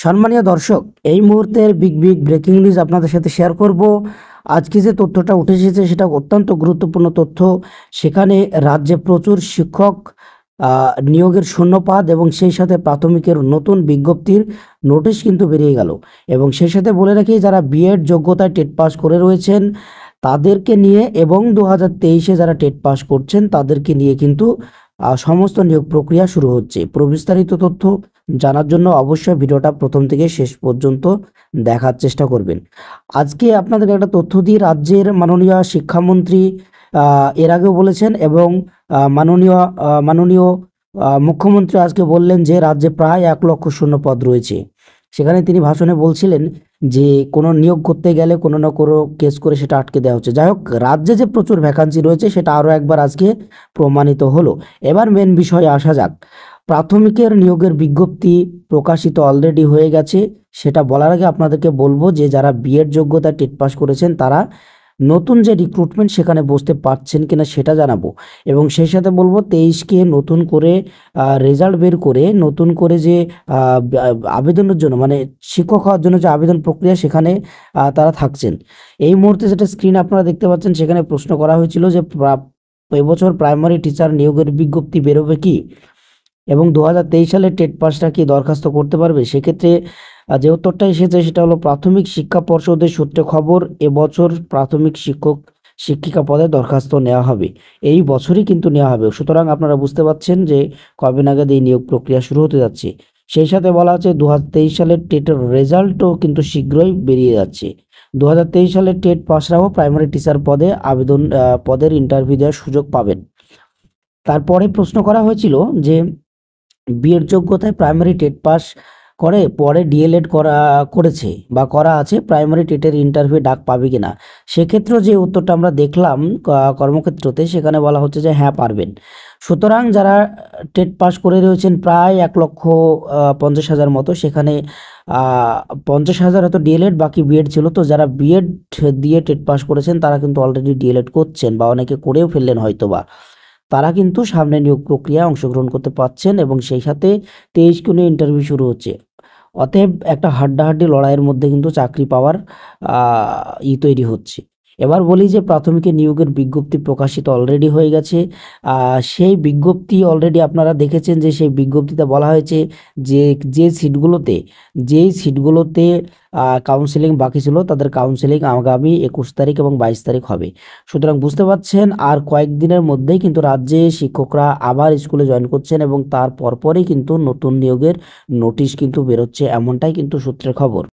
সম্মানীয় দর্শক, এই মুহূর্তের বিগ বিগ ব্রেকিং নিউজ আপনাদের সাথে শেয়ার করব। আজকে যে তথ্যটা উঠে এসেছে সেটা অত্যন্ত গুরুত্বপূর্ণ তথ্য। সেখানে রাজ্যে প্রচুর শিক্ষক নিয়োগের শূন্যপদ এবং সেই সাথে প্রাথমিকের নতুন বিজ্ঞপ্তির নোটিশ কিন্তু বেরিয়ে গেল। এবং সেই সাথে বলে রাখি, যারা বিএড যোগ্যতায় টেট পাস করে রয়েছেন তাদেরকে নিয়ে এবং 2023-এ যারা টেট পাস করছেন তাদেরকে নিয়ে কিন্তু সমস্ত নিয়োগ প্রক্রিয়া শুরু হচ্ছে। বিস্তারিত তথ্য জানার জন্য অবশ্যই ভিডিওটা প্রথম থেকে শেষ পর্যন্ত দেখার চেষ্টা করবেন। আজকে আপনাদেরকে একটা তথ্য দিই। রাজ্যের মাননীয় শিক্ষামন্ত্রী এর আগেও বলেছেন এবং মাননীয় মুখ্যমন্ত্রী আজকে বললেন যে রাজ্যে প্রায় 1 লক্ষ শূন্য পদ রয়েছে। সেখানে তিনি ভাষণে বলছিলেন যে কোনো নিয়োগ করতে গেলে কোনো না কোনো কেস করে সেটা আটকে দেওয়া হচ্ছে। যাই হোক, রাজ্যে যে প্রচুর ভ্যাকান্সি রয়েছে সেটা আরও একবার আজকে প্রমাণিত হলো। এবার মেন বিষয়ে আসা যাক। প্রাথমিকের নিয়োগের বিজ্ঞপ্তি প্রকাশিত অলরেডি হয়ে গেছে। সেটা বলার আগে আপনাদেরকে বলবো যে যারা বিএড যোগ্যতা টেট পাস করেছেন তারা নতুন যে রিক্রুটমেন্ট সেখানে বসতে পারছেন কিনা সেটা জানাবো। এবং সেই সাথে বলবো 23কে নতুন করে রেজাল্ট বের করে নতুন করে যে আবেদনের জন্য মানে শিক্ষক হওয়ার জন্য যে আবেদন প্রক্রিয়া সেখানে তারা থাকছেন। এই মুহূর্তে যেটা স্ক্রিন আপনারা দেখতে পাচ্ছেন সেখানে প্রশ্ন করা হয়েছিল যে এবছর প্রাইমারি টিচার নিয়োগের বিজ্ঞপ্তি বেরোবে কি এবং 2023 সালে টেট পাসটা কি দরখাস্ত করতে পারবে। সেক্ষেত্রে যে উত্তরটা এসেছে সেটা হলো প্রাথমিক শিক্ষা পর্ষদের সূত্রে খবর, এবছর প্রাথমিক শিক্ষিকা পদে দরখাস্ত নেওয়া হবে। এই বছরই কিন্তু নেওয়া হবে। সুতরাং আপনারা বুঝতে পারছেন যে কবে নাগাদ এই নিয়োগ প্রক্রিয়া শুরু হতে যাচ্ছে। সেই সাথে বলা হচ্ছে 2023 সালের টেটের রেজাল্টও কিন্তু শীঘ্রই বেরিয়ে যাচ্ছে। 2023 সালের টেট পাসরাও প্রাইমারি টিচার পদের ইন্টারভিউ দেওয়ার সুযোগ পাবেন। তারপরে প্রশ্ন করা হয়েছিল যে বিএড যোগ্যতায় প্রাইমারি টেট পাস করে পরে ডিএলএড করেছে বা করা আছে, প্রাইমারি টেটের ইন্টারভিউ ডাক পাবে কিনা। সেক্ষেত্রেও যে উত্তরটা আমরা দেখলাম কর্মক্ষেত্রতে, সেখানে বলা হচ্ছে যে হ্যাঁ পারবেন। সুতরাং যারা টেট পাস করে রয়েছেন প্রায় 1,50,000 মতো, সেখানে 50,000 হয়তো ডিএলএড, বাকি বিএড ছিল। তো যারা বিএড দিয়ে টেট পাস করেছেন তারা কিন্তু অলরেডি ডিএলএড করছেন বা অনেকে করেও ফেললেন হয়তোবা, তারা কিন্তু সামনে নিয়োগ প্রক্রিয়ায় অংশগ্রহণ করতে পারছেন এবং সেই সাথে 23 নিয়ে ইন্টারভিউ শুরু হচ্ছে। অতএব একটা হাড্ডাহাড্ডি লড়াইয়ের মধ্যে কিন্তু চাকরি পাওয়ার তৈরি হচ্ছে। এবার বলি যে প্রাথমিকের নিয়োগের বিজ্ঞপ্তি প্রকাশিত অলরেডি হয়ে গেছে। সেই বিজ্ঞপ্তি অলরেডি আপনারা দেখেছেন যে সেই বিজ্ঞপ্তিতে বলা হয়েছে যে যেই সিটগুলোতে কাউন্সেলিং বাকি ছিল তাদের কাউন্সেলিং আগামী 21 তারিখ এবং 22 তারিখ হবে। সুতরাং বুঝতে পারছেন আর কয়েকদিনের মধ্যেই কিন্তু রাজ্যে শিক্ষকরা আবার স্কুলে জয়েন করছেন এবং তার পরপরই কিন্তু নতুন নিয়োগের নোটিশ কিন্তু বেরোচ্ছে, এমনটাই কিন্তু সূত্রের খবর।